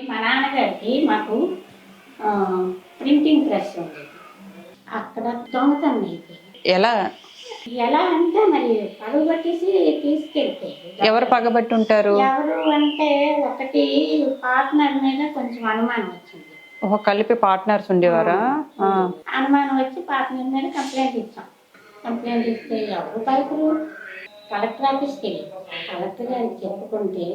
మా నాన్నగారికి మాకు ప్రింటింగ్ ప్రెస్ ఉంది. అక్కడ దొంగతనం అయిపోయింది. ఎలా అంటే మరి పగబట్టేసి తీసుకెళ్ళిపోయారు. ఎవరు పగబట్టి ఉంటారు? ఎవరు అంటే ఒకటి పార్ట్నర్ మీద కొంచెం అనుమానం వచ్చింది. ఓహో, కలిపి పార్ట్నర్స్ ఉండేవారా? అనుమానం వచ్చి పార్ట్నర్ మీద కంప్లైంట్ ఇచ్చాం. కంప్లైంట్ ఇస్తే ఎవరు పలుకురు. కలెక్టర్ ఆఫీస్కి వెళ్ళి కలెక్టర్ గారికి చెప్పుకుంటే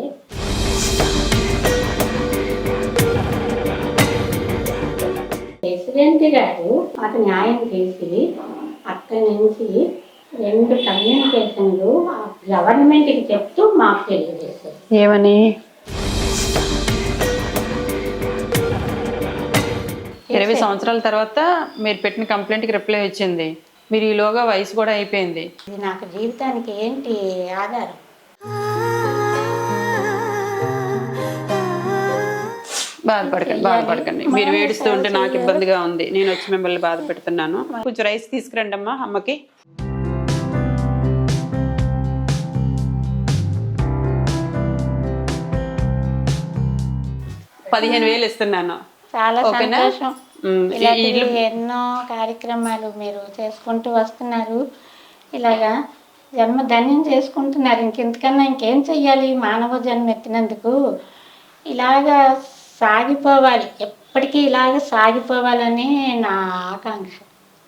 ప్రెసిడెంట్ గారు మాకు న్యాయం చేసి అక్కడి నుంచి 2 కమ్యూనికేషన్లు గవర్నమెంట్కి చెప్తూ మాకు తెలియజేశారు. ఏమని? 20 సంవత్సరాల తర్వాత మీరు పెట్టిన కంప్లైంట్కి రిప్లై వచ్చింది. మీరు ఈలోగా వయసు కూడా అయిపోయింది. ఇది నాకు జీవితానికి ఏంటి ఆధారం? బాధపడకండి. మీరు ఏడుస్తూ ఉంటే నాకు ఇబ్బందిగా ఉంది. నేను వచ్చి మిమ్మల్ని బాధ పెడుతున్నాను. కొంచెం రైస్ తీసుకురండి అమ్మా అమ్మకి. $15,000 ఇస్తున్నాను. చాలా సంతోషం. ఎన్నో కార్యక్రమాలు మీరు చేసుకుంటూ వస్తున్నారు. ఇలాగా జన్మ ధన్యం చేసుకుంటున్నారు. ఇంకెంతకన్నా ఇంకేం చెయ్యాలి? మానవ జన్మ ఎత్తినందుకు ఇలాగా సాగిపోవాలి, ఎప్పటికీ ఇలాగ సాగిపోవాలని నా ఆకాంక్ష.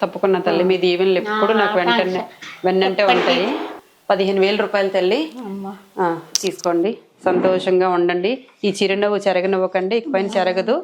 తప్పకుండా తల్లి, మీ దీవెనలు ఎప్పుడు నాకు వెన్నంటే ఉంటాయి. 15,000 రూపాయలు తల్లి తీసుకోండి. సంతోషంగా ఉండండి. ఈ చిరునవ్వు చెరగనివ్వకండి, ఇకపైన చెరగదు.